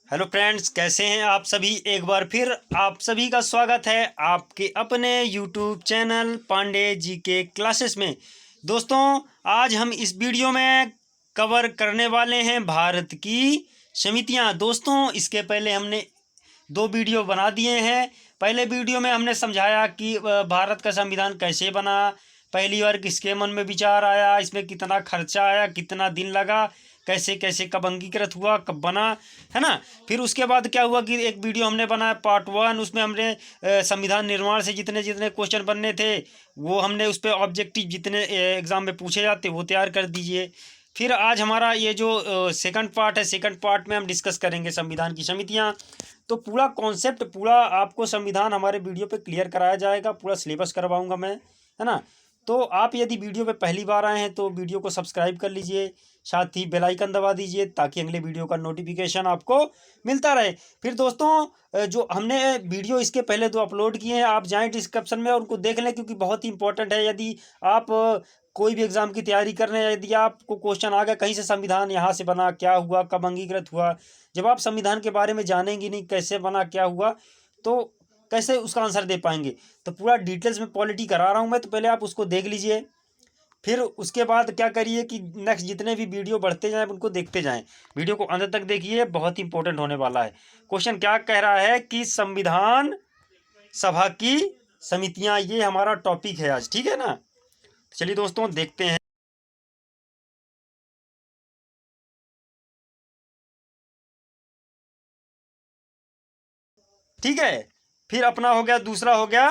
Hello friends, कैसे हैं आप सभी। एक बार फिर आप सभी का स्वागत है आपके अपने यूट्यूब चैनल पांडे जी के क्लासेस में। दोस्तों, आज हम इस वीडियो में कवर करने वाले हैं भारत की समितियां। दोस्तों, इसके पहले हमने 2 वीडियो बना दिए हैं। पहले वीडियो में हमने समझाया कि भारत का संविधान कैसे बना, पहली बार किसके मन में विचार आया, इसमें कितना खर्चा आया, कितना दिन लगा, कैसे कैसे कब अंगीकृत हुआ, कब बना, है ना। फिर उसके बाद क्या हुआ कि एक वीडियो हमने बनाया पार्ट 1, उसमें हमने संविधान निर्माण से जितने जितने क्वेश्चन बनने थे वो हमने उस पर ऑब्जेक्टिव जितने एग्ज़ाम में पूछे जाते वो तैयार कर दीजिए। फिर आज हमारा ये जो सेकंड पार्ट है, सेकंड पार्ट में हम डिस्कस करेंगे संविधान की समितियाँ। तो पूरा कॉन्सेप्ट, पूरा आपको संविधान हमारे वीडियो पे क्लियर कराया जाएगा, पूरा सिलेबस करवाऊंगा मैं, है ना। तो आप यदि वीडियो पे पहली बार आए हैं तो वीडियो को सब्सक्राइब कर लीजिए, साथ ही बेल आइकन दबा दीजिए ताकि अगले वीडियो का नोटिफिकेशन आपको मिलता रहे। फिर दोस्तों, जो हमने वीडियो इसके पहले 2 अपलोड किए हैं, आप जाएं डिस्क्रिप्शन में और उनको देख लें, क्योंकि बहुत ही इंपॉर्टेंट है। यदि आप कोई भी एग्ज़ाम की तैयारी कर रहे हैं, यदि आपको क्वेश्चन आ गया कहीं से, संविधान यहाँ से बना, क्या हुआ, कब अंगीकृत हुआ, जब आप संविधान के बारे में जानेंगे नहीं कैसे बना, क्या हुआ, तो कैसे उसका आंसर दे पाएंगे। तो पूरा डिटेल्स में पॉलिटी करा रहा हूँ मैं, तो पहले आप उसको देख लीजिए। फिर उसके बाद क्या करिए कि नेक्स्ट जितने भी वीडियो बढ़ते जाएं उनको देखते जाएं। वीडियो को अंत तक देखिए, बहुत इंपॉर्टेंट होने वाला है। क्वेश्चन क्या कह रहा है कि संविधान सभा की समितियां, ये हमारा टॉपिक है आज, ठीक है ना। चलिए दोस्तों, देखते हैं। ठीक है, फिर अपना हो गया, दूसरा हो गया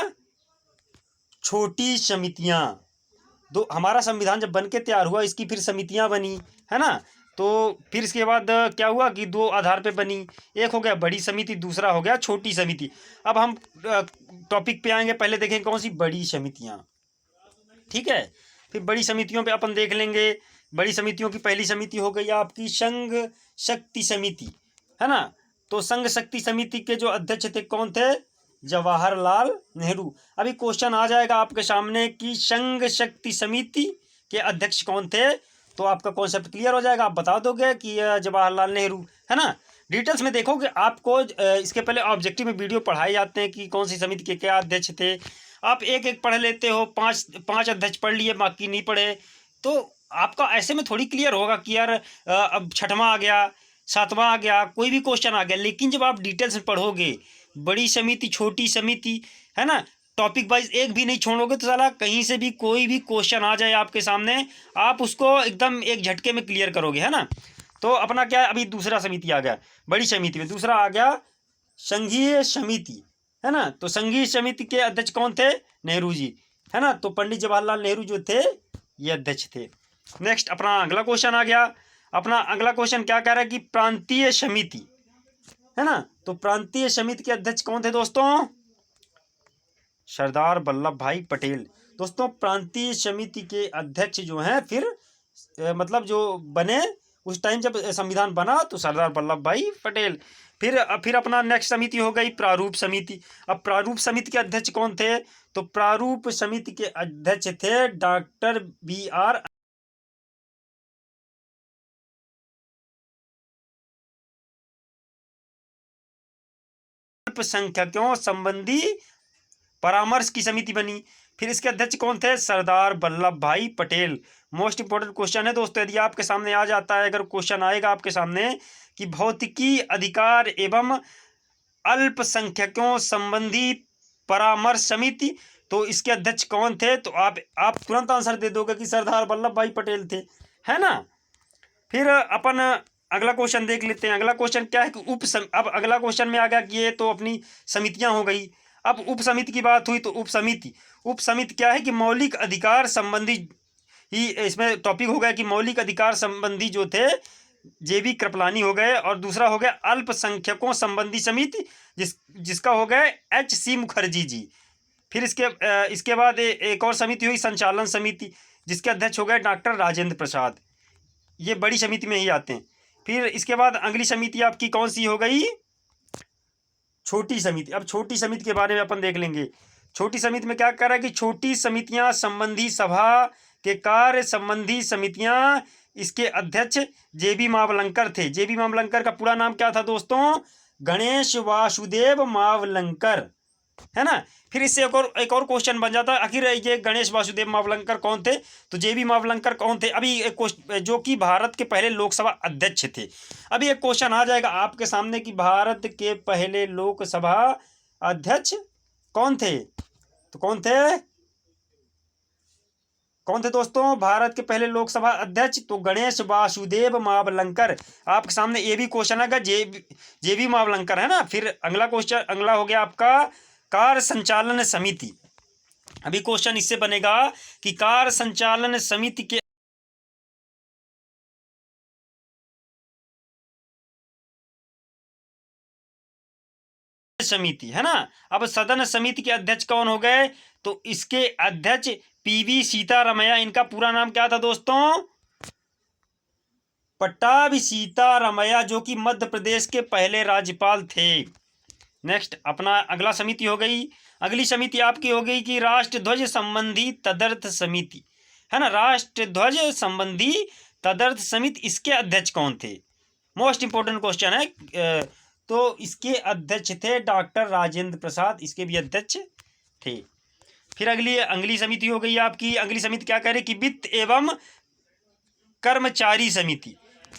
छोटी समितियां। दो, हमारा संविधान जब बन के तैयार हुआ, इसकी फिर समितियां बनी, है ना। तो फिर इसके बाद क्या हुआ कि 2 आधार पे बनी। एक हो गया बड़ी समिति, दूसरा हो गया छोटी समिति। अब हम टॉपिक पे आएंगे, पहले देखें कौन सी बड़ी समितियां। ठीक है, फिर बड़ी समितियों पे अपन देख लेंगे। बड़ी समितियों की पहली समिति हो गई आपकी संघ शक्ति समिति, है ना। तो संघ शक्ति समिति के जो अध्यक्ष थे कौन थे? जवाहरलाल नेहरू। अभी क्वेश्चन आ जाएगा आपके सामने कि संघ शक्ति समिति के अध्यक्ष कौन थे, तो आपका कॉन्सेप्ट क्लियर हो जाएगा। आप बता दोगे कि जवाहरलाल नेहरू, है ना। डिटेल्स में देखोगे आपको, इसके पहले ऑब्जेक्टिव में वीडियो पढ़ाए जाते हैं कि कौन सी समिति के क्या अध्यक्ष थे। आप एक एक पढ़ लेते हो, 5 अध्यक्ष पढ़ लिए, बाकी नहीं पढ़े, तो आपका ऐसे में थोड़ी क्लियर होगा कि यार अब 6वां आ गया, 7वां आ गया, कोई भी क्वेश्चन आ गया। लेकिन जब आप डिटेल्स में पढ़ोगे, बड़ी समिति, छोटी समिति, है ना, टॉपिक वाइज एक भी नहीं छोड़ोगे, तो साला कहीं से भी कोई भी क्वेश्चन आ जाए आपके सामने, आप उसको एकदम एक झटके में क्लियर करोगे, है ना। तो अपना क्या है, अभी दूसरा समिति आ गया। बड़ी समिति में दूसरा आ गया संघीय समिति, है ना। तो संघीय समिति के अध्यक्ष कौन थे? नेहरू जी, है ना। तो पंडित जवाहरलाल नेहरू जो थे ये अध्यक्ष थे। नेक्स्ट अपना अगला क्वेश्चन आ गया। अपना अगला क्वेश्चन क्या कह रहा है कि प्रांतीय समिति, है ना। तो प्रांतीय समिति के अध्यक्ष कौन थे दोस्तों? सरदार वल्लभ भाई पटेल। दोस्तों, प्रांतीय समिति के अध्यक्ष जो हैं, फिर मतलब जो बने उस टाइम जब संविधान बना, तो सरदार वल्लभ भाई पटेल। फिर अपना नेक्स्ट समिति हो गई प्रारूप समिति। अब प्रारूप समिति के अध्यक्ष कौन थे? तो प्रारूप समिति के अध्यक्ष थे डॉक्टर BR अल्पसंख्यकों संबंधी परामर्श की समिति बनी। फिर इसके अध्यक्ष कौन थे? सरदार वल्लभ भाई पटेल। मोस्ट इंपॉर्टेंट क्वेश्चन है दोस्तों, यदि आपके सामने आ जाता है, अगर क्वेश्चन आएगा आपके सामने कि भौतिकी अधिकार एवं अल्पसंख्यकों संबंधी परामर्श समिति, तो इसके अध्यक्ष कौन थे? तो आप तुरंत आंसर दे दोगे कि सरदार वल्लभ भाई पटेल थे, है ना। फिर अपन अगला क्वेश्चन देख लेते हैं। अगला क्वेश्चन क्या है कि अब अगला क्वेश्चन में आ गया कि ये तो अपनी समितियां हो गई। अब उप समिति की बात हुई, तो उप समिति क्या है कि मौलिक अधिकार संबंधी ही इसमें टॉपिक हो गया कि मौलिक अधिकार संबंधी जो थे JB कृपलानी हो गए, और दूसरा हो गया अल्पसंख्यकों संबंधी समिति, जिसका हो गए HC मुखर्जी जी। फिर इसके बाद एक और समिति हुई संचालन समिति, जिसके अध्यक्ष हो गए डॉक्टर राजेंद्र प्रसाद। ये बड़ी समिति में ही आते हैं। फिर इसके बाद अगली समिति आपकी कौन सी हो गई? छोटी समिति। अब छोटी समिति के बारे में अपन देख लेंगे। छोटी समिति में क्या कर रहा है कि छोटी समितियां संबंधी सभा के कार्य संबंधी समितियां इसके अध्यक्ष जेबी मावलंकर थे। जेबी मावलंकर का पूरा नाम क्या था दोस्तों? गणेश वासुदेव मावलंकर, है ना। फिर इससे एक और क्वेश्चन बन जाता है, आखिर ये गणेश वासुदेव मावलंकर कौन थे? तो जेबी मावलंकर कौन थे? अभी एक क्वेश्चन, जो कि भारत के पहले लोकसभा अध्यक्ष थे। अभी एक क्वेश्चन आ जाएगा आपके सामने कि भारत के पहले लोकसभा अध्यक्ष कौन थे? तो कौन थे दोस्तों भारत के पहले लोकसभा अध्यक्ष? तो गणेश वासुदेव मावलंकर। आपके सामने ये भी क्वेश्चन आएगा, जेबी मावलंकर, है ना। फिर अगला क्वेश्चन, अगला हो गया आपका कार्य संचालन समिति। अभी क्वेश्चन इससे बनेगा कि कार्य संचालन समिति के समिति, है ना। अब सदन समिति के अध्यक्ष कौन हो गए? तो इसके अध्यक्ष पीवी सीतारमैया। इनका पूरा नाम क्या था दोस्तों? पट्टाभी सीतारमैया, जो कि मध्य प्रदेश के पहले राज्यपाल थे। नेक्स्ट अपना अगला समिति हो गई, अगली समिति आपकी हो गई कि राष्ट्रध्वज संबंधी तदर्थ समिति, है ना। राष्ट्रध्वज संबंधी तदर्थ समिति, इसके अध्यक्ष कौन थे? मोस्ट इंपोर्टेंट क्वेश्चन है। तो इसके अध्यक्ष थे डॉक्टर राजेंद्र प्रसाद, इसके भी अध्यक्ष थे। फिर अगली समिति हो गई आपकी, अगली समिति क्या कह रही कि वित्त एवं कर्मचारी समिति।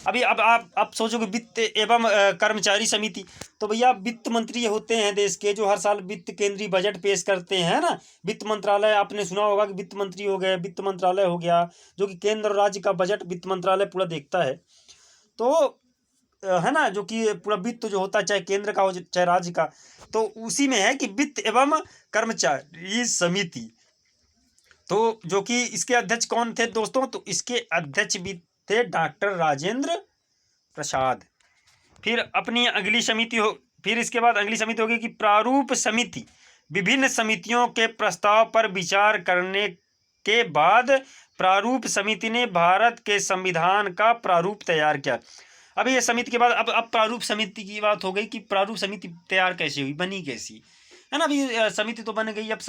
अभी अब आप सोचोगे वित्त एवं कर्मचारी समिति, तो भैया वित्त मंत्री होते हैं देश के, जो हर साल वित्त केंद्रीय बजट पेश करते हैं ना। वित्त मंत्रालय आपने सुना होगा कि वित्त मंत्री हो गए, वित्त मंत्रालय हो गया, जो कि केंद्र और राज्य का बजट वित्त मंत्रालय पूरा देखता है। तो है ना, जो कि पूरा वित्त जो होता है, चाहे केंद्र का हो चाहे राज्य का, तो उसी में है कि वित्त एवं कर्मचारी समिति। तो जो कि इसके अध्यक्ष कौन थे दोस्तों? तो इसके अध्यक्ष भी थे डॉक्टर राजेंद्र प्रसाद। फिर इसके बाद अगली समिति होगी कि प्रारूप समिति। विभिन्न समितियों के प्रस्ताव पर विचार करने के बाद प्रारूप समिति ने भारत के संविधान का प्रारूप तैयार किया। अभी ये समिति के बाद अब प्रारूप समिति की बात हो गई कि प्रारूप समिति तैयार कैसे हुई, बनी कैसी, है ना। अभी समिति तो बन गई, अब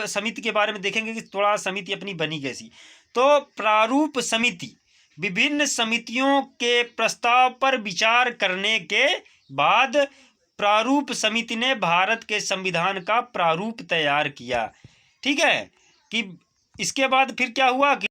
समिति के बारे में देखेंगे कि थोड़ा समिति अपनी बनी कैसी। तो प्रारूप समिति विभिन्न समितियों के प्रस्ताव पर विचार करने के बाद प्रारूप समिति ने भारत के संविधान का प्रारूप तैयार किया। ठीक है, कि इसके बाद फिर क्या हुआ कि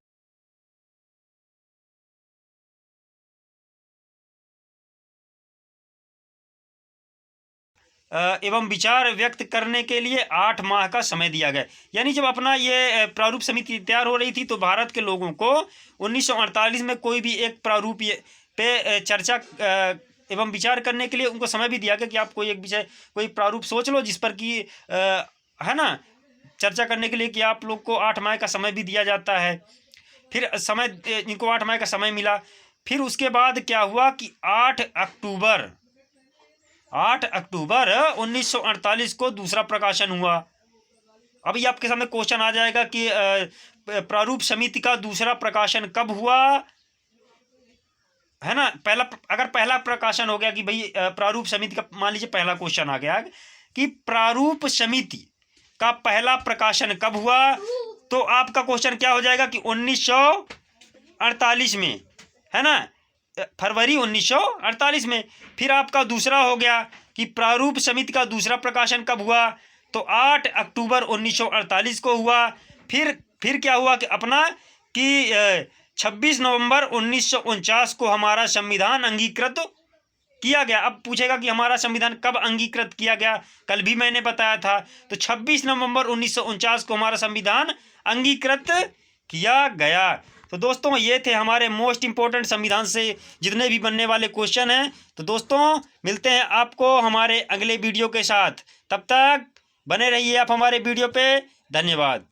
एवं विचार व्यक्त करने के लिए 8 माह का समय दिया गया। यानी जब अपना ये प्रारूप समिति तैयार हो रही थी, तो भारत के लोगों को 1948 में कोई भी एक प्रारूप पे चर्चा एवं विचार करने के लिए उनको समय भी दिया गया कि आप कोई प्रारूप सोच लो, जिस पर कि है ना, चर्चा करने के लिए कि आप लोग को 8 माह का समय भी दिया जाता है। फिर इनको 8 माह का समय मिला। फिर उसके बाद क्या हुआ कि 8 अक्टूबर 1948 को दूसरा प्रकाशन हुआ। अभी आपके सामने क्वेश्चन आ जाएगा कि प्रारूप समिति का दूसरा प्रकाशन कब हुआ, है ना। अगर पहला प्रकाशन हो गया कि भाई प्रारूप समिति का, मान लीजिए पहला क्वेश्चन आ गया कि प्रारूप समिति का पहला प्रकाशन कब हुआ, तो आपका क्वेश्चन क्या हो जाएगा कि 1948 में, है ना, फरवरी 1948 में। फिर आपका दूसरा हो गया कि प्रारूप समिति का दूसरा प्रकाशन कब हुआ, तो 8 अक्टूबर 1948 को हुआ। फिर क्या हुआ कि अपना कि 26 नवंबर 1949 को हमारा संविधान अंगीकृत किया गया। अब पूछेगा कि हमारा संविधान कब अंगीकृत किया गया, कल भी मैंने बताया था। तो 26 नवंबर 1949 को हमारा संविधान अंगीकृत किया गया। तो दोस्तों ये थे हमारे मोस्ट इंपॉर्टेंट संविधान से जितने भी बनने वाले क्वेश्चन हैं। तो दोस्तों मिलते हैं आपको हमारे अगले वीडियो के साथ, तब तक बने रहिए आप हमारे वीडियो पे। धन्यवाद।